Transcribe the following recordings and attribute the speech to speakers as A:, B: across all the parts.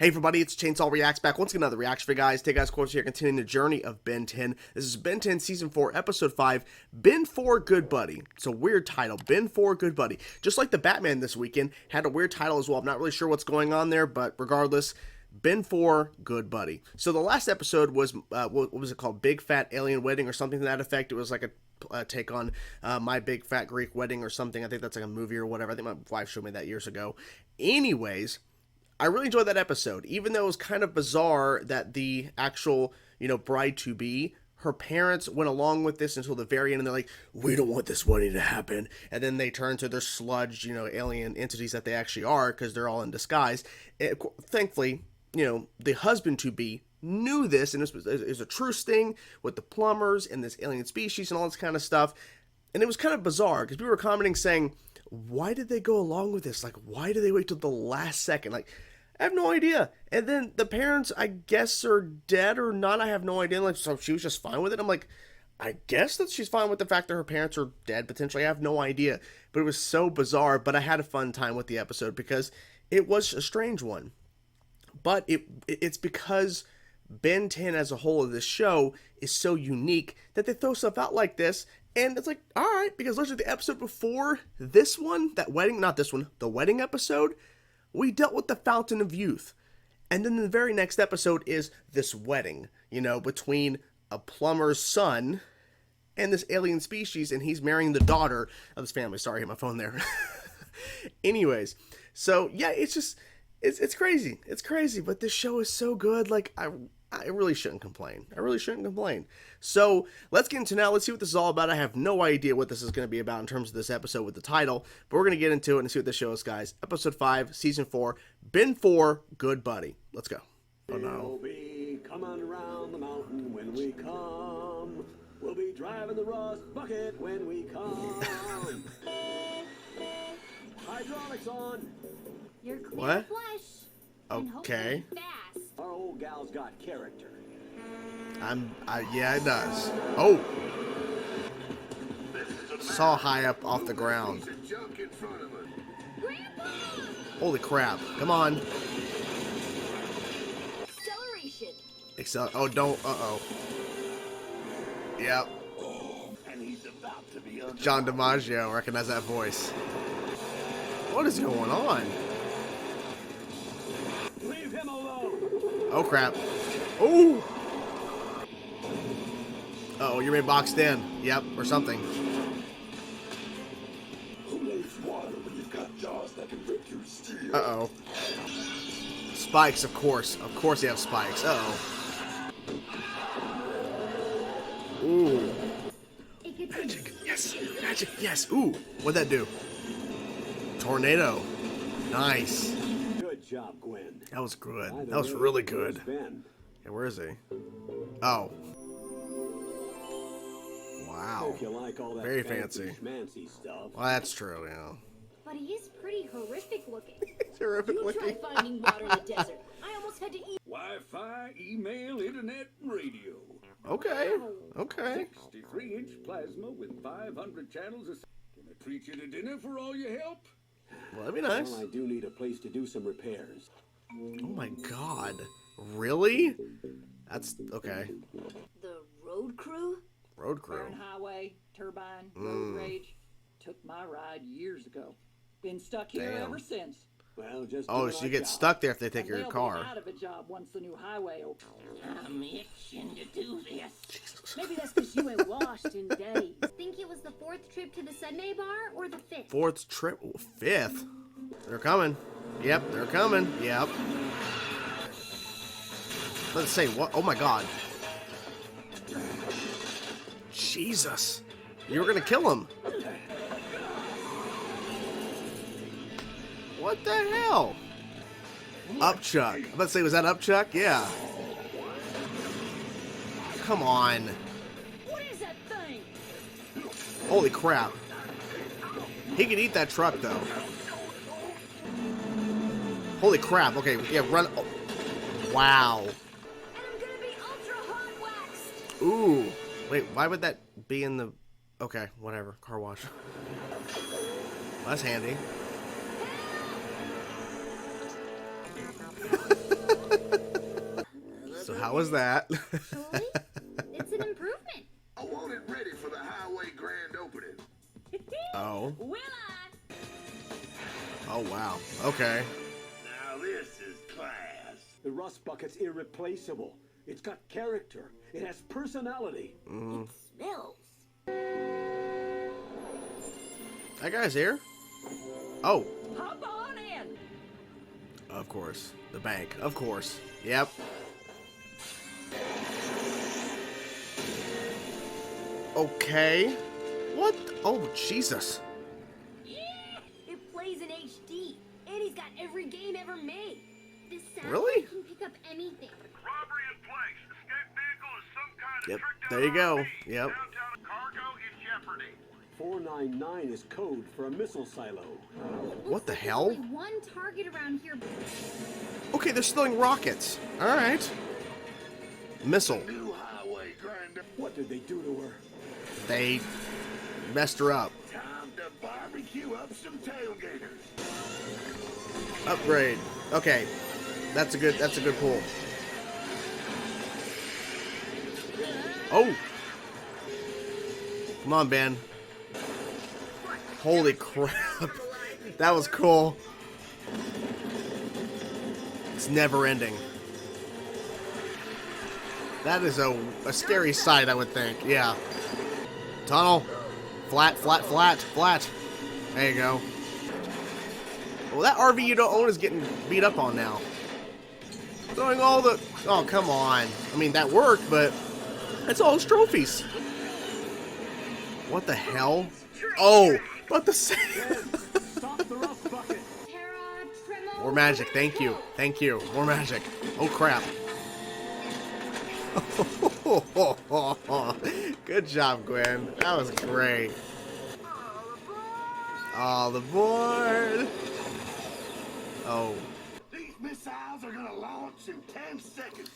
A: Hey everybody, it's Chainsaw Reacts back once again, another reaction for you guys. Take guys, course here, continuing the journey of Ben 10. This is Ben 10 Season 4, Episode 5, Ben 4 Good Buddy. It's a weird title, Ben 4 Good Buddy. Just like the Batman this weekend, had a weird title as well. I'm not really sure what's going on there, but regardless, Ben 4 Good Buddy. So the last episode was, what was it called? Big Fat Alien Wedding or something to that effect. It was like a take on My Big Fat Greek Wedding or something. I think that's like a movie or whatever. I think my wife showed me that years ago. Anyways, I really enjoyed that episode, even though it was kind of bizarre that the actual, bride-to-be, her parents went along with this until the very end, and they're like, we don't want this wedding to happen, and then they turn to their sludged, alien entities that they actually are, because they're all in disguise. And thankfully, the husband-to-be knew this, and it was a truce thing with the plumbers and this alien species and all this kind of stuff, and it was kind of bizarre, because people were commenting saying, why did they go along with this? Like, why did they wait till the last second? Like, I have no idea. And then the parents, I guess, are dead or not. I have no idea. Like, so she was just fine with it. I'm like, I guess that she's fine with the fact that her parents are dead, potentially. I have no idea. But it was so bizarre. But I had a fun time with the episode because it was a strange one. But it's because Ben 10 as a whole of this show is so unique that they throw stuff out like this. And it's like, all right, because literally the episode before this one, that wedding, not this one, the wedding episode, we dealt with the Fountain of Youth. And then the very next episode is this wedding, between a plumber's son and this alien species, and he's marrying the daughter of this family. Sorry, I hit my phone there. Anyways, so yeah, it's crazy. It's crazy, but this show is so good. Like, I really shouldn't complain. I really shouldn't complain. So let's get into now. Let's see what this is all about. I have no idea what this is going to be about in terms of this episode with the title, but we're going to get into it and see what this show is, guys. Episode 5, Season 4, Ben 4, Good Buddy. Let's go. Oh no.
B: We'll be coming around the mountain when we come. We'll be driving the rust bucket when we come. Hydraulics on.
C: You're clear
A: What?
C: flush.
A: Okay.
B: Our old gal's got character.
A: Yeah, it does. Oh! Saw high up off the ground. Holy crap. Come on.
C: Acceleration.
A: Oh, don't. Uh-oh. Yep.
B: And he's about to be
A: John DiMaggio. Recognize that voice. What is going on?
B: Leave him alone.
A: Oh, crap. Oh! Uh-oh, you're being boxed in. Yep, or something.
B: Who needs water when you've got jaws that can rip through steel?
A: Uh-oh. Spikes, of course. Of course you have spikes. Uh-oh. Ooh. Magic. Yes. Magic. Yes. Ooh. What'd that do? Tornado. Nice.
B: Good job, Gwen.
A: That was good. That was really good. Yeah, where is he? Oh. Wow.
B: If you like all that
A: Very fancy.
B: schmancy stuff.
A: Well, that's true, yeah.
C: But he is pretty horrific looking.
A: Terrific
C: You
A: looking.
C: tried finding water in the desert. I almost had to eat.
D: Wi-Fi, email, internet, and radio.
A: Okay. Okay.
D: 63-inch plasma with 500 channels. Can I treat you to dinner for all your help?
A: Well, that'd be nice.
B: Well, I do need a place to do some repairs.
A: Oh my god. Really? That's okay.
C: The road crew?
A: Road crew.
E: Burn highway, turbine, road rage. Took my ride years ago. Been stuck here
A: Damn.
E: ever since.
B: Well, just
A: Oh,
B: do
A: so
B: our
A: you get
B: job.
A: stuck there if they take
E: And
A: your
E: they'll
A: car.
E: Be out of a job once the new highway opens.
F: I'm itching to do this.
C: Maybe that's because you ain't washed in days. Think it was the 4th trip to the Sunday bar or the 5th?
A: 4th trip. 5th. They're coming. Yep, they're coming. Yep. Let's say what? Oh my god. Jesus. You were gonna kill him. What the hell? Upchuck. I'm about to say, was that Upchuck? Yeah. Come on.
E: What is that thing?
A: Holy crap. He can eat that truck, though. Holy crap. Okay, yeah, run. Oh. Wow.
C: And I'm gonna be ultra hot waxed.
A: Ooh. Wait, why would that be in the... Okay, whatever. Car wash. That's handy. How was that?
C: Actually, it's an improvement.
G: I want it ready for the highway grand opening.
A: Oh.
F: Will I?
A: Oh, wow. Okay.
G: Now this is class.
B: The rust bucket's irreplaceable. It's got character. It has personality.
F: It smells.
A: That guy's here? Oh,
E: Hop on in.
A: of course. The bank. Of course. Yep. Okay. What? Oh, Jesus.
C: Yeah, it plays in HD, and he's got every game ever made. This satellite
A: Really?
C: can pick up anything.
G: Robbery in place. Escape vehicle is some kind of
A: Yep,
G: tricked out
A: there you go.
G: RV.
A: Yep.
G: Downtown cargo in jeopardy.
B: 499 is code for a missile silo.
A: What the
C: Looks like
A: hell?
C: There's only one target around here.
A: Okay, they're stealing rockets. All right. Missile.
G: New highway grand.
B: What did they do to her?
A: They messed her up.
G: Time to barbecue up some tailgaters.
A: Upgrade. Okay. That's a good pull. Oh. Come on, Ben. Holy crap. That was cool. It's never ending. That is a scary sight, I would think. Yeah. Tunnel. Flat, flat, flat, flat. There you go. Well, that RV you don't own is getting beat up on now. Throwing all the... Oh, come on. I mean, that worked, but it's all his trophies. What the hell? Oh, but the same.
B: Stop the rust bucket.
C: Terra, Tremo.
A: More magic. Thank you. Thank you. More magic. Oh, crap. Good job, Gwen. That was great. All aboard. Oh.
G: These missiles are gonna launch in 10 seconds.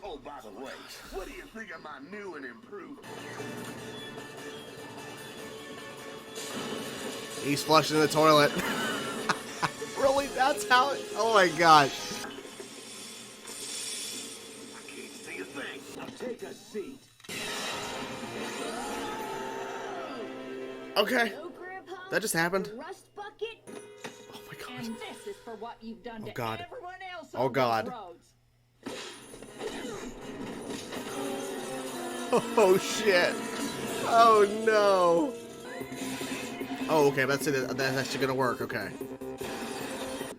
G: Oh, by the way, what do you think of my new and improved?
A: He's flushing the toilet. Really? That's how it... Oh, my gosh.
G: I can't see a thing.
B: Now take a seat.
A: Okay.
C: Hello, Grandpa.
A: That just happened.
C: The rust bucket.
A: Oh, my God.
E: And this is for what you've done to
A: God.
E: everyone else
A: Oh,
E: on
A: God.
E: these roads.
A: Oh, shit. Oh, no. Oh, okay. That's it. That's actually going to work. Okay.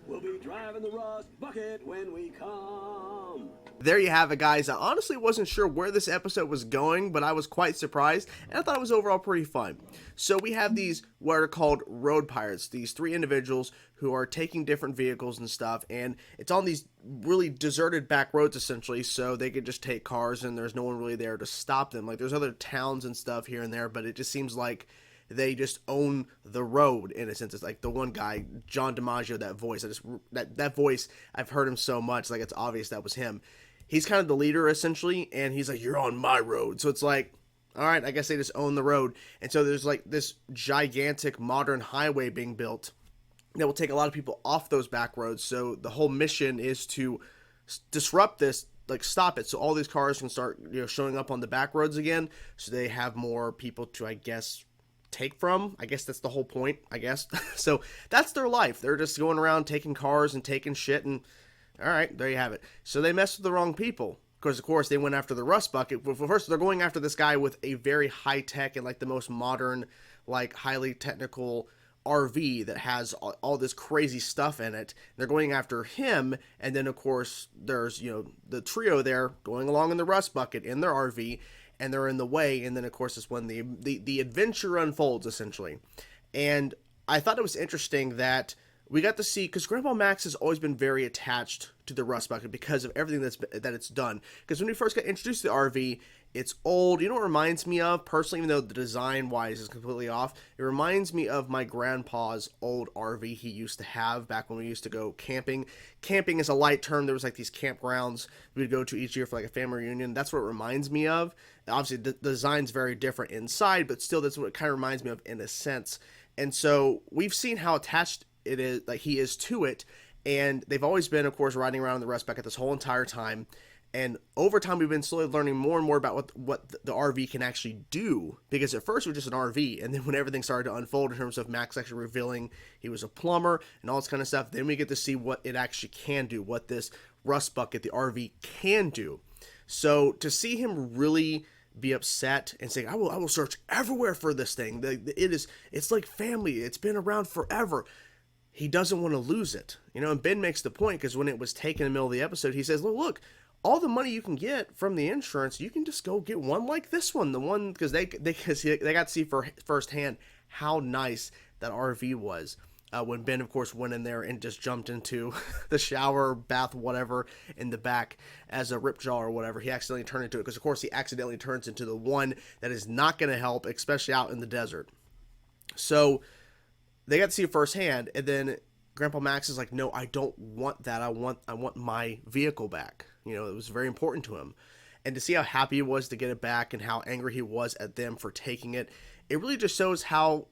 B: We'll be driving the rust bucket when we come.
A: There you have it, guys. I honestly wasn't sure where this episode was going, but I was quite surprised, and I thought it was overall pretty fun. So we have these, what are called road pirates, these three individuals who are taking different vehicles and stuff, and it's on these really deserted back roads, essentially, so they could just take cars, and there's no one really there to stop them. Like, there's other towns and stuff here and there, but it just seems like they just own the road in a sense. It's like the one guy, John DiMaggio, that voice. That voice, I've heard him so much, like it's obvious that was him. He's kind of the leader essentially, and he's like, "You're on my road." So it's like, all right, I guess they just own the road. And so there's like this gigantic modern highway being built that will take a lot of people off those back roads. So the whole mission is to disrupt this, like stop it, so all these cars can start, showing up on the back roads again, so they have more people to, I guess, take from. I guess that's the whole point, I guess. So that's their life. They're just going around taking cars and taking shit, and all right, there you have it. So they messed with the wrong people, because of course they went after the rust bucket. Well, first they're going after this guy with a very high tech and like the most modern, like highly technical RV that has all this crazy stuff in it. They're going after him, and then of course there's the trio there going along in the rust bucket in their RV, and they're in the way, and then of course is when the adventure unfolds essentially. And I thought it was interesting that we got to see, because Grandpa Max has always been very attached to the rust bucket because of everything that it's done. Because when we first got introduced to the RV, it's old. You know what it reminds me of, personally, even though the design-wise is completely off? It reminds me of my grandpa's old RV he used to have back when we used to go camping. Camping is a light term. There was like these campgrounds we'd go to each year for like a family reunion. That's what it reminds me of. Obviously, the design's very different inside, but still, that's what it kind of reminds me of in a sense. And so we've seen how attached it is, like he is to it, and they've always been, of course, riding around in the rust bucket this whole entire time. And over time, we've been slowly learning more and more about what the RV can actually do. Because at first it was just an RV, and then when everything started to unfold in terms of Max actually revealing he was a plumber and all this kind of stuff, then we get to see what it actually can do, what this rust bucket, the RV, can do. So to see him really be upset and saying, I will search everywhere for this thing. It's like family. It's been around forever. He doesn't want to lose it. And Ben makes the point, because when it was taken in the middle of the episode, he says, look, all the money you can get from the insurance, you can just go get one like this one. The one, because they got to see firsthand how nice that RV was. When Ben, of course, went in there and just jumped into the shower, bath, whatever, in the back as a Ripjaw or whatever, he accidentally turned into it. Because, of course, he accidentally turns into the one that is not going to help, especially out in the desert. So they got to see it firsthand, and then Grandpa Max is like, no, I don't want that. I want my vehicle back. It was very important to him. And to see how happy he was to get it back and how angry he was at them for taking it, it really just shows how,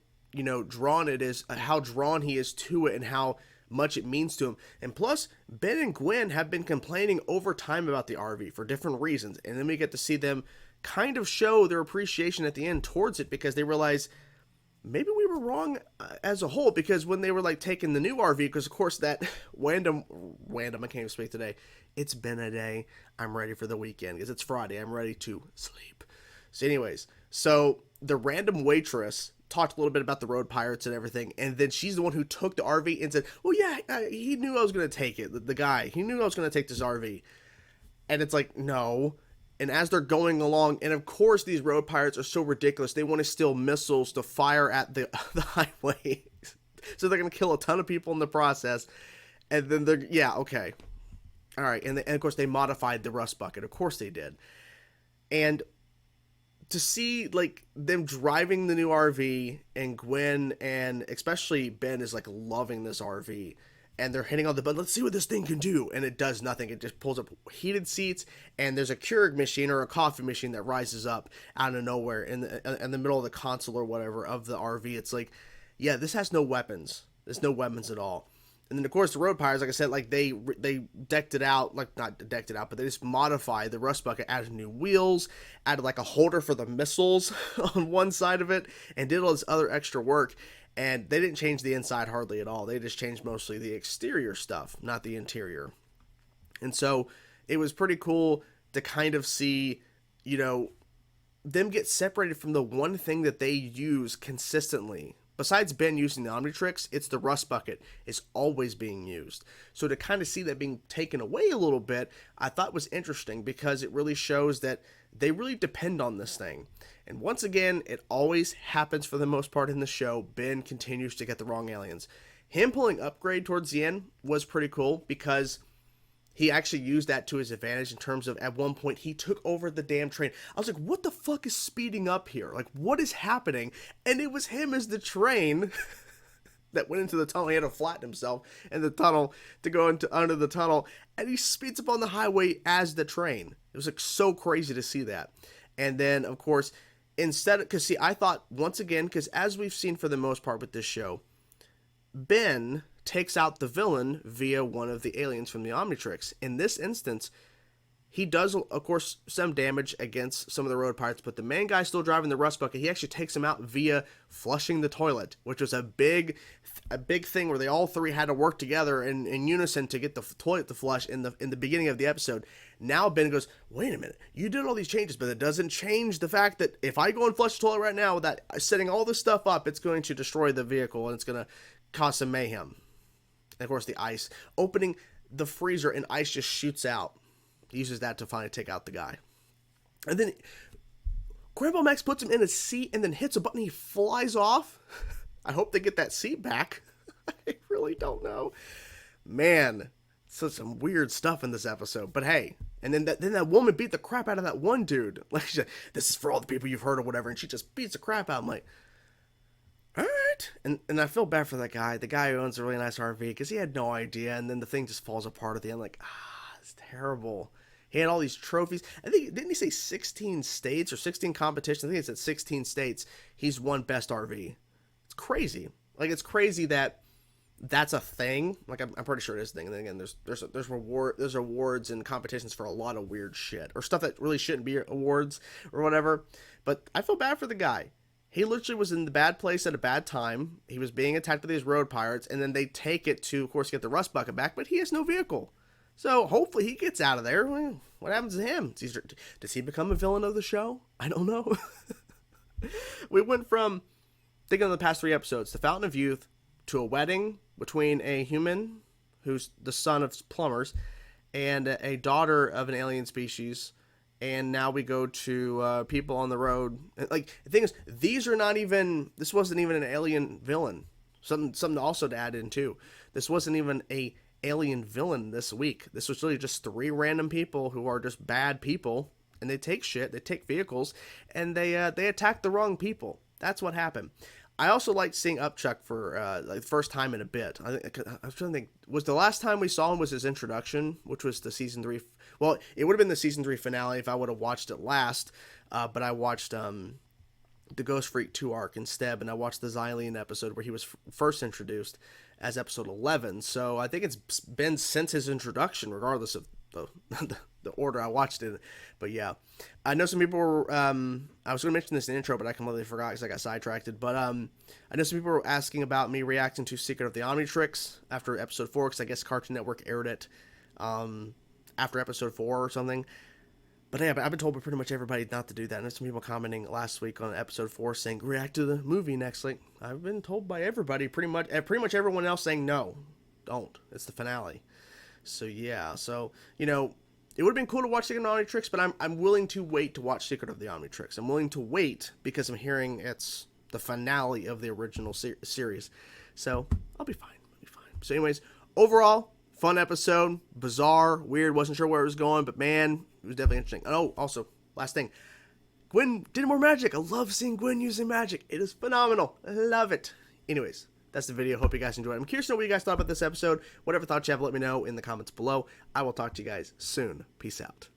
A: drawn it is, how drawn he is to it and how much it means to him. And plus, Ben and Gwen have been complaining over time about the RV for different reasons. And then we get to see them kind of show their appreciation at the end towards it, because they realize maybe we were wrong as a whole, because when they were like taking the new RV, because of course that random, I can't even speak today. It's been a day. I'm ready for the weekend because it's Friday. I'm ready to sleep. So anyways, so the random waitress talked a little bit about the road pirates and everything, and then she's the one who took the RV and said, well, yeah, he knew I was going to take it. The guy, he knew I was going to take this RV. And it's like, no. And as they're going along, and of course these road pirates are so ridiculous, they want to steal missiles to fire at the highway. So they're going to kill a ton of people in the process. And then okay. All right. And of course they modified the rust bucket. Of course they did. And to see like them driving the new RV, and Gwen and especially Ben is like loving this RV. And they're hitting on the button, let's see what this thing can do. And it does nothing. It just pulls up heated seats, and there's a Keurig machine or a coffee machine that rises up out of nowhere in the middle of the console or whatever of the RV. It's like, yeah, this has no weapons. There's no weapons at all. And then, of course, the road pirates, like I said, like they decked it out, like not decked it out, but they just modified the rust bucket, added new wheels, added like a holder for the missiles on one side of it, and did all this other extra work. And they didn't change the inside hardly at all. They just changed mostly the exterior stuff, not the interior. And so it was pretty cool to kind of see, them get separated from the one thing that they use consistently. Besides Ben using the Omnitrix, it's the rust bucket. It's always being used. So to kind of see that being taken away a little bit, I thought was interesting, because it really shows that they really depend on this thing. And once again, it always happens for the most part in the show. Ben continues to get the wrong aliens. Him pulling Upgrade towards the end was pretty cool, because he actually used that to his advantage in terms of, at one point, he took over the damn train. I was like, what the fuck is speeding up here? Like, what is happening? And it was him as the train that went into the tunnel. He had to flatten himself in the tunnel to go into under the tunnel. And he speeds up on the highway as the train. It was like so crazy to see that. And then, of course, because see, I thought, once again, because as we've seen for the most part with this show, Ben takes out the villain via one of the aliens from the Omnitrix. In this instance, he does, of course, some damage against some of the road pirates, but the main guy still driving the rust bucket, he actually takes him out via flushing the toilet, which was a big thing where they all three had to work together in unison to get the toilet to flush in the beginning of the episode. Now Ben goes, wait a minute, you did all these changes, but it doesn't change the fact that if I go and flush the toilet right now without setting all this stuff up, it's going to destroy the vehicle and it's going to cause some mayhem. And of course, the ice. Opening the freezer and ice just shoots out. He uses that to finally take out the guy. And then Grandpa Max puts him in a seat and then hits a button. He flies off. I hope they get that seat back. I really don't know. Man, so some weird stuff in this episode. But hey, and then that woman beat the crap out of that one dude. Like, she said, this is for all the people you've heard or whatever. And she just beats the crap out. I'm like, all right. And I feel bad for that guy. The guy who owns a really nice RV, because he had no idea. And then the thing just falls apart at the end. Like, it's terrible. He had all these trophies. I think, didn't he say 16 states or 16 competitions? I think it said 16 states. He's won best RV. It's crazy. Like, it's crazy that that's a thing. Like I'm pretty sure it is a thing. And then again, there's awards and competitions for a lot of weird shit or stuff that really shouldn't be awards or whatever. But I feel bad for the guy. He literally was in the bad place at a bad time. He was being attacked by these road pirates, and then they take it to, of course, get the rust bucket back, but he has no vehicle. So hopefully he gets out of there. What happens to him? Does he become a villain of the show? I don't know. We went from, thinking of the past 3 episodes, the Fountain of Youth, to a wedding between a human who's the son of plumbers and a daughter of an alien species. And now we go to people on the road. Like, the thing is, this wasn't even an alien villain. Something also to add in too. This wasn't even a alien villain this week. This was really just 3 random people who are just bad people, and they take shit, they take vehicles, and they attack the wrong people. That's what happened. I also liked seeing Upchuck for like the first time in a bit. I was trying to think, was the last time we saw him was his introduction, which was the season 3. Well, it would have been the season 3 finale if I would have watched it last, but I watched the Ghostfreak 2 arc instead, and I watched the Xylene episode where he was first introduced as episode 11. So I think it's been since his introduction, regardless of the order I watched it. But yeah, I know some people were, I was going to mention this in the intro, but I completely forgot because I got sidetracked. But I know some people were asking about me reacting to Secret of the Omnitrix after episode 4, because I guess Cartoon Network aired it after episode 4 or something. But yeah, I've been told by pretty much everybody not to do that. And there's some people commenting last week on episode 4 saying, react to the movie next week. I've been told by everybody, pretty much everyone else saying, no, don't. It's the finale. So yeah, so, you know, it would have been cool to watch Secret of the Omnitrix, but I'm willing to wait to watch Secret of the Omnitrix. I'm willing to wait because I'm hearing it's the finale of the original series. So I'll be fine. So anyways, overall, fun episode. Bizarre, weird, wasn't sure where it was going, but man, it was definitely interesting. Oh, also, last thing. Gwen did more magic. I love seeing Gwen using magic. It is phenomenal. I love it. Anyways, that's the video. Hope you guys enjoyed. I'm curious to know what you guys thought about this episode. Whatever thoughts you have, let me know in the comments below. I will talk to you guys soon. Peace out.